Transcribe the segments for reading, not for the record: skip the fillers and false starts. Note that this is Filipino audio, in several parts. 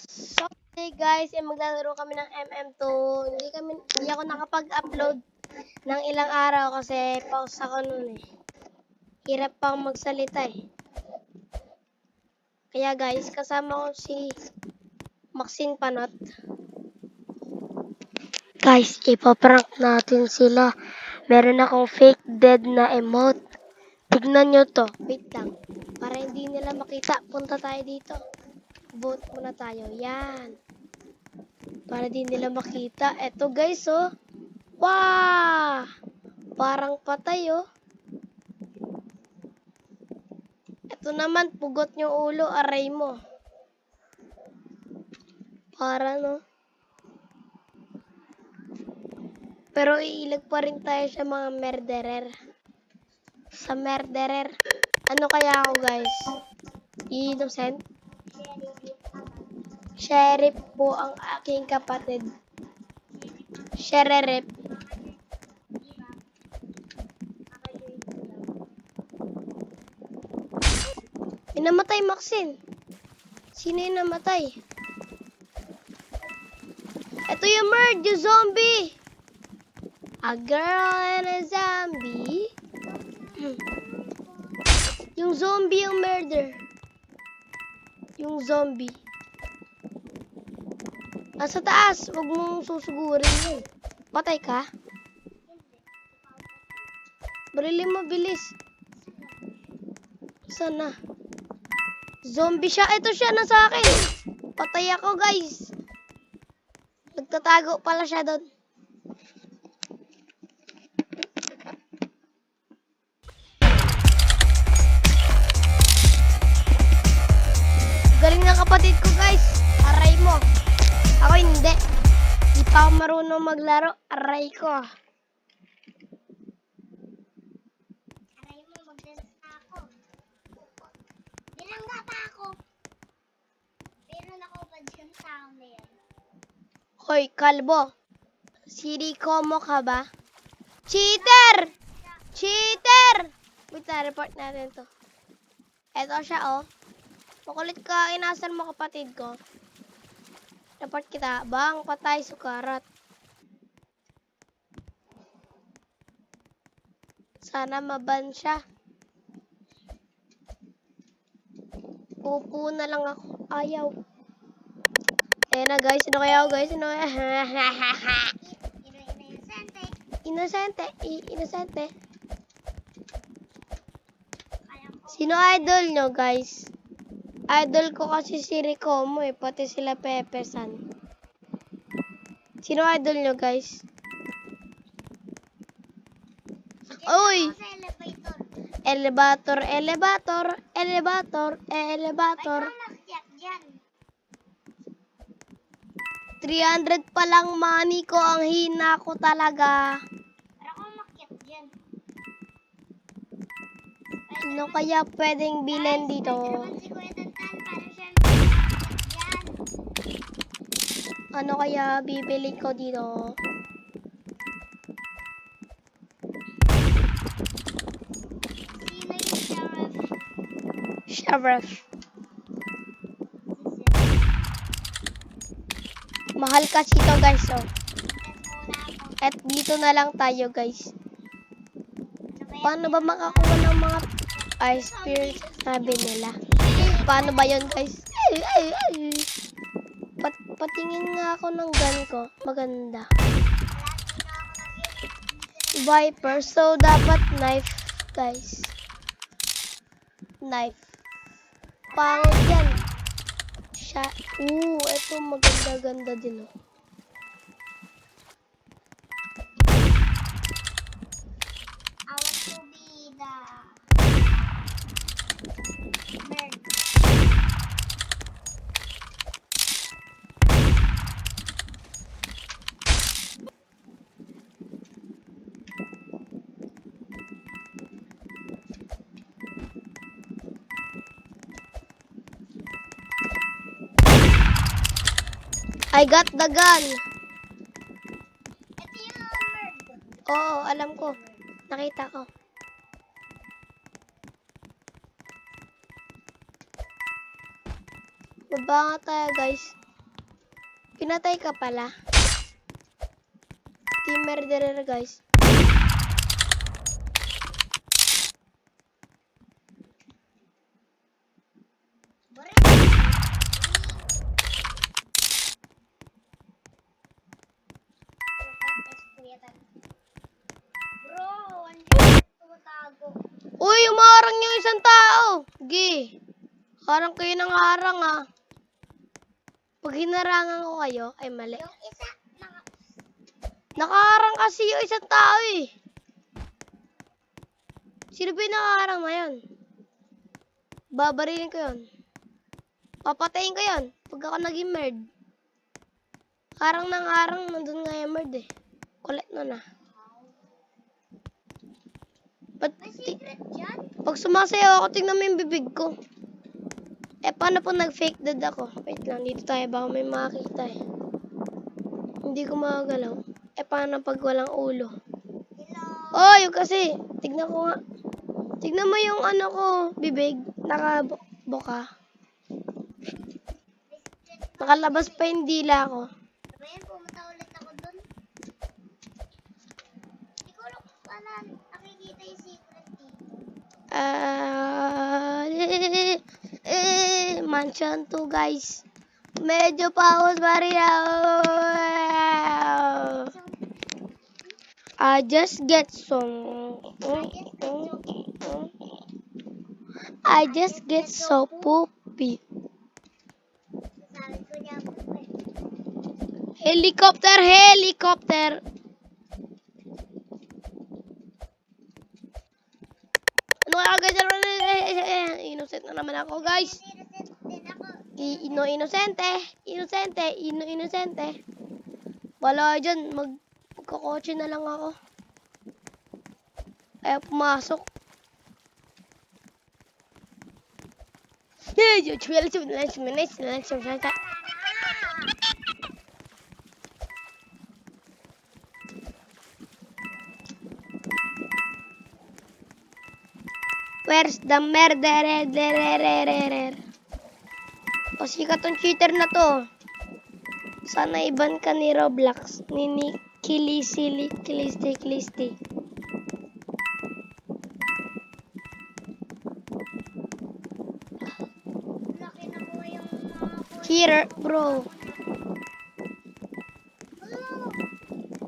So, hey guys, maglalaro kami ng MM2. Hindi ako nakapag-upload ng ilang araw kasi pause ako nun eh. Hirap pang magsalita eh. Kaya guys, kasama ko si Maxine Panot. Guys, ipaprank natin sila. Meron akong fake dead na emote. Tignan nyo to. Wait lang. Para hindi nila makita, punta tayo dito. Vote muna tayo. Yan. Para di nila makita. Eto guys, oh. Wow! Parang patay, oh. Ito naman, pugot yung ulo, aray mo. Para, no? Pero iilag pa rin tayo sa mga murderer. Sa murderer. Ano kaya ako, guys? Innocent? Sheriff po ang aking kapatid. Sheriff. Inamatay, Maxine. Sino yung namatay? Ito yung murd, yung zombie. A girl and a zombie. Yung zombie yung murder. Yung zombie. Nasa taas. Huwag mong susugurin yun. Patay ka? Barili mo, bilis. Sana. Zombie siya. Ito siya, nasa akin. Patay ako, guys. Nagtatago pala siya doon. Galing ng kapatid ko, guys. Aray mo. Ako hindi. Di pa ako marunong maglaro. Aray ko. Aray mo, mag-dance na ako. Bilangga pa ako. Pero nakupad siya sa amin. Hoy, kalbo. Sirikomo ka ba? Cheater! Cheater! Wait na, report natin to. Eto siya, oh. Makulit ka, inasan mo kapatid ko. Report kita. Bang, patay, sukarat. Sana maban siya. Upo na lang ako. Ayaw. Ayan na guys. Sino kaya ako guys? Sino kaya? Inosente. Inosente. Sino idol nyo guys? Idol ko kasi si Ricomo eh. Pati sila Pepe San. Sino idol nyo guys? Uy! Elevator. Elevator. Ba't umakyat dyan? 300 pa lang money ko. Ang hina ko talaga. Para ko umakyat dyan. Ano kaya pwedeng bilhin dito? Ito naman si Kuya Tantan. Para siya umakyat dyan. Ano kaya bibili ko dito? Sino yung sheriff? Sheriff. Mahal kasi ito guys, oh. At dito na lang tayo guys. Paano ba makakuha ng mga ice spirits? Sabi nila. Paano ba yun guys? Patingin nga ako ng gun ko. Maganda. Viper. So, dapat knife guys. Knife. Pangit yan. Siya. Ito maganda-ganda din, oh. I want to be the bird. I got the gun. Ito yung bird. Oo, alam ko. Nakita ko. Baba nga tayo, guys. Pinatay ka pala. Team murderer, guys. Bore. Bro, andiyan tumatago. Uy, umarang yung isang tao. Gi. Harang kayo ng harang, ah. Pag hinarangan ko kayo, ay mali. Yung isa, Nakaharang kasi yung isang tao, eh. Sino ba yung nakaharang na yun? Babarilin ko yun. Papatayin ko yun. Pag ako naging merd. Harang ng harang, nandun nga yung merd, eh. Kulit nun, ah. Ba't, may secret dyan. pag sumasayaw ako, tingnan mo yung bibig ko. Eh, paano po nag-fake dead ako? Wait lang, dito tayo. Baka may makakita, eh. Hindi ko makagalaw. Eh, paano pag walang ulo? Hello. Oh, yung kasi. Tignan ko nga. Tignan mo yung ano ko, bibig. Nakabuka. Nakalabas pa yung dila ko. Sabayan, pumunta ulit ako dun. Hindi ko lang pala nakikita yung secret dito. Mansion 2, guys. Medyo paus pa rin ako. I just get some. I just get so poopy. Sabi ko niya po eh. Helicopter, helicopter. Ano kaya guys? Innocent na naman ako, guys. Innocent din ako. Inosente. Wala dyan, magkakotse na lang ako. Kaya pumasok. Where's the murderer? Pasikat tong cheater na to. Sana iban ka ni Roblox. Ni Kilisti. Laki na po yung mga Cheater, bro. Hello.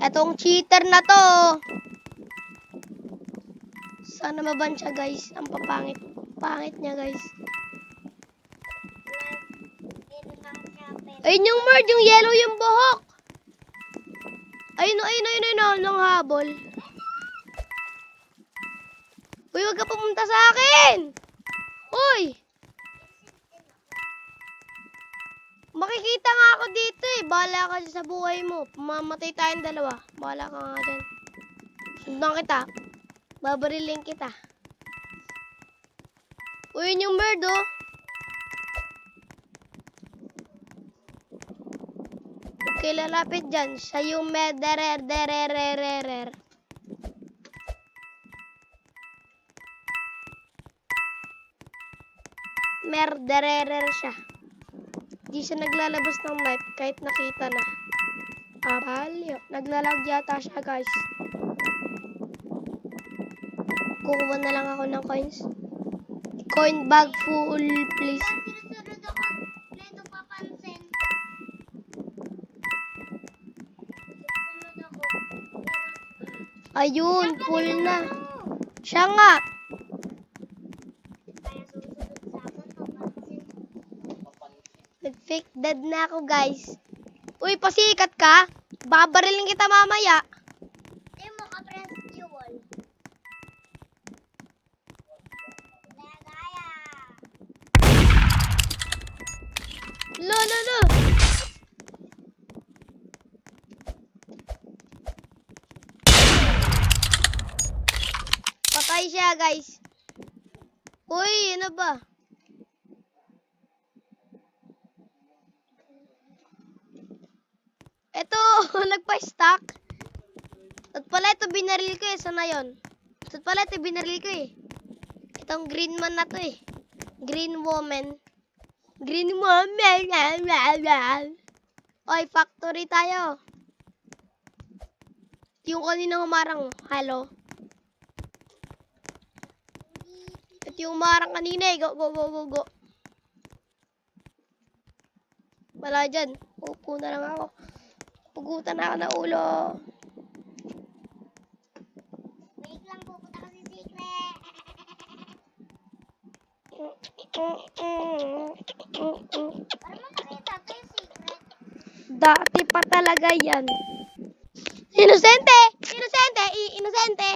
Etong cheater na to. Sana maban siya, guys. Ang papangit. Pangit niya, guys. Meron lang siya pero Ayun yung merd, yung yellow yung buhok. Ayun, nung habol. Uy, wag ka pumunta sa akin. Uy, makikita nga ako dito eh. Bahala ka sa buhay mo. Mamatay tayong dalawa. Bahala ka nga dyan. Sundan kita. Babariling kita. Uy, yun yung merd, oh. Okay, lalapit dyan. Siya yung murderer. Murderer siya. Di siya naglalabas ng light kahit nakita na. Apalyo. Naglalag yata siya, guys. Kukuha na lang ako ng coins. Coin bag full, please. sinusunod ako. Neto papansin. Susunod ako. Ayun, full na. Siya nga. Kaya susunod sa akin, papansin. Nag-fake dead na ako, guys. Uy, pasikat ka. Babarilin kita mamaya. Hindi mo ka-press fuel. Nagaya. Lo. Patay siya, guys. Uy, ano ba? Eto, nagpa-stack. At pala ito binaril ko eh. Sana yun? At pala ito binaril ko eh. Itong green man na to eh. Green woman. Oy, factory tayo. Yung kanina humarang. Hello. Ito yung humarang kanina eh. Go, go, go, go, go. Wala dyan. Upo na lang ako. Pugutan na ako ng ulo. Wait lang, pupunta kasi secret. Para mo nakita to yung secret. Dati pa talaga yan. Inosente! Inosente! Inosente!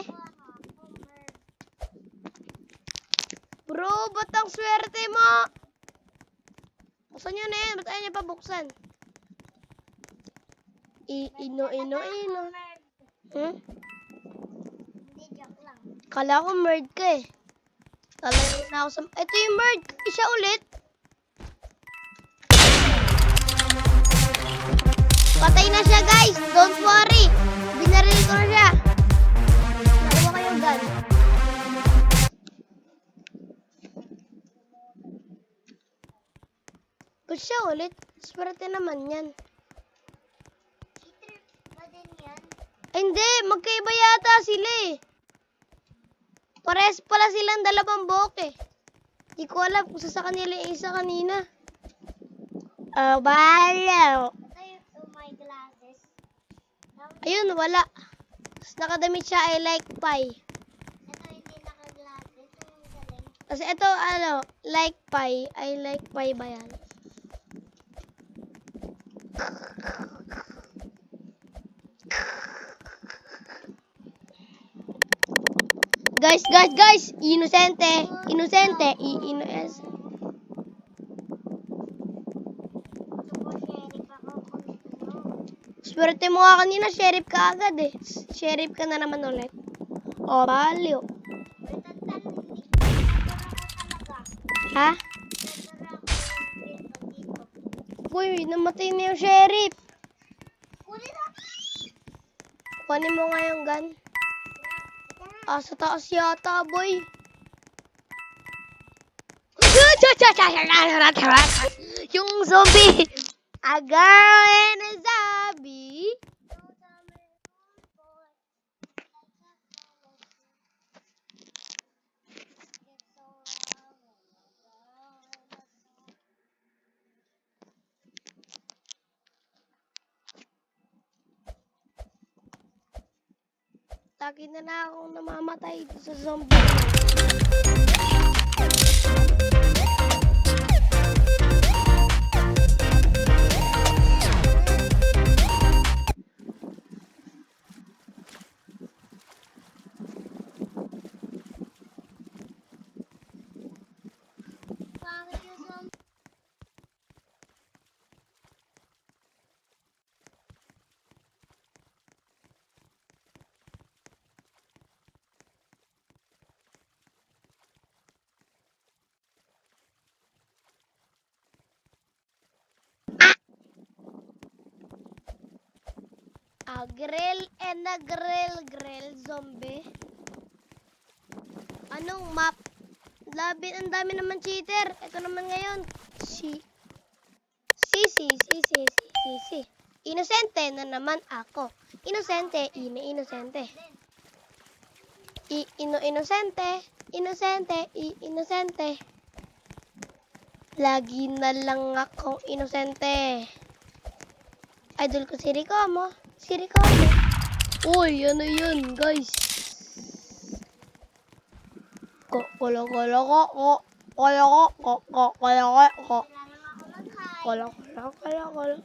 Bro, ba't ang swerte mo? Buksan nyo na yan. Ba't ayaw niya pa buksan? Ino. Hmm? Hindi, joke lang. Kala ko merd ka eh. Talaga na ako sa... Ito yung merd. Isa ulit. Patay na siya guys. Don't worry. Binaril ko na siya. Nakuha kayo gun. Ba't siya ulit? Swerte naman yan. Cheater ba din yan? Ay, hindi. Magkaiba yata sila eh. Pares pala silang dalawang buhok eh. Di ko alam kung sa kanila yung isa kanina. Oh, balo. Ito yung my glasses. Ayun, wala. Tapos nakadamit siya, I like pie. Ito hindi naka-glasses. Ang galing. Kasi ito, like pie. I like pie ba yan? Guys! Inosente! Inosente! Super sheriff ako. Swerte mo nga kanina, sheriff ka agad eh. Sheriff ka na naman ulit. Oh, baliw. Wait, talaga. Ha? Uy, namatay na yung sheriff. Kunin na. Kunin mo nga yung gun. Ah, sa taas yata, boy. Yung zombie. A girl and a zombie. Lagi na akong namamatay sa zombie. Pangit yung zombie. A grill and a grill zombie. Anong map? Ang dami naman cheater. Ito naman ngayon. Si. Inosente na naman ako. Inosente. Inosente. Inosente. Lagi na lang akong inosente. Idol ko si Ricomo. Uy, ano yun, guys? Kailangan ako mag-hide.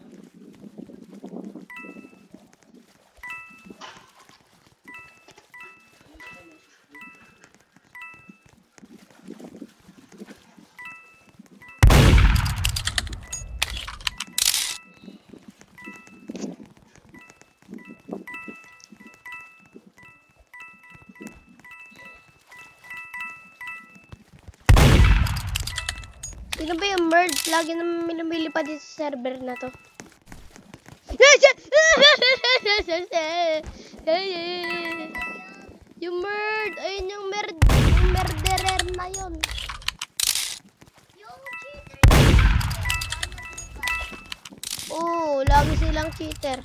Sino ba yung merge? Lagi naman minumilipad dito sa server na to. Yung merge! Ayun yung murderer na yun. Yung cheater. Oo. ko, lagi silang cheater.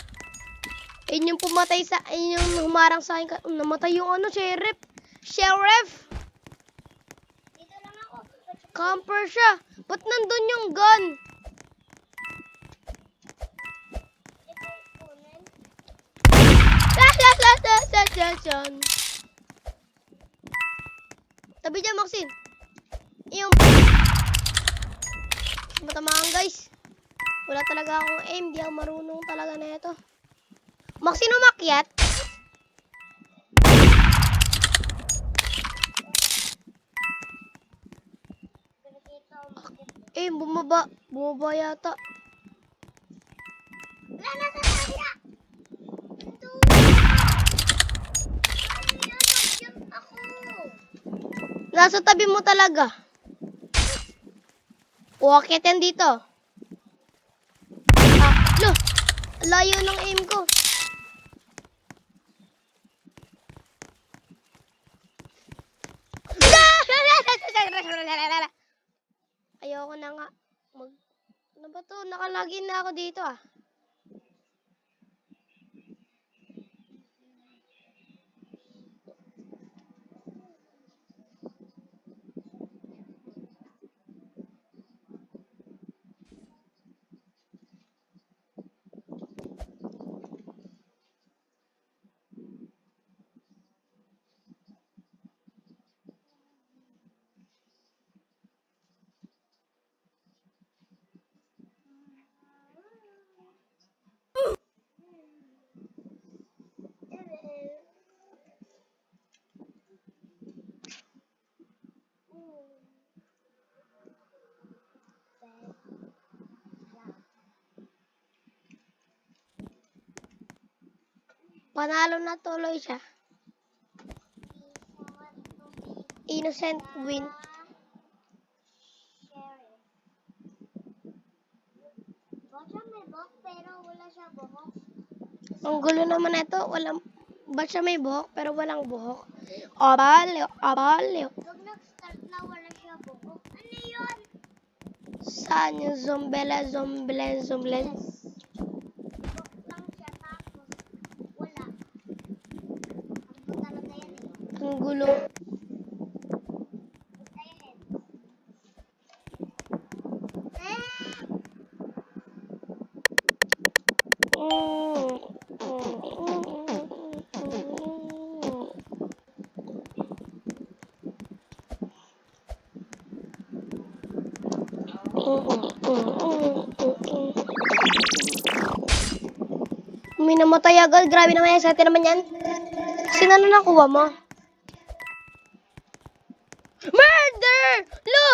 Ayun yung pumatay sa, ayun yung humarang sa akin. Namatay yung ano, sheriff. Sheriff! Dito lang ako. Camper siya. Ba't nandun yung gun? Ito kunin. Yan. Tabi dyan, Maxine. Yung... Matamaan, guys. Wala talaga akong aim. Di ako marunong talaga na ito. Maxine, umakyat. Dito umakit. Bumaba. Bumaba yata. Wala na sa saya. Ito. Ano yan? Nag-jump ako. Nasa tabi mo talaga. Uwakit yan dito. Lo. Layo ng aim ko. Ayoko na nga. Ano ba to? Nakalagin na ako dito ah. Panalo na tuloy siya. Innocent win. Baka may buhok pero wala siya buhok. Ang gulo naman ito. Ba't siya may buhok pero walang buhok? Abaliw. Pag nag-start na wala siya buhok. Ano yun? Saan yung zombelen? Buhok lang siya tapos wala. Ano talaga yan eh? Ang gulo. Ayan. May namatay agad. Grabe naman yan. Sati naman yan. Sino na nakuha mo? Murder! Lo!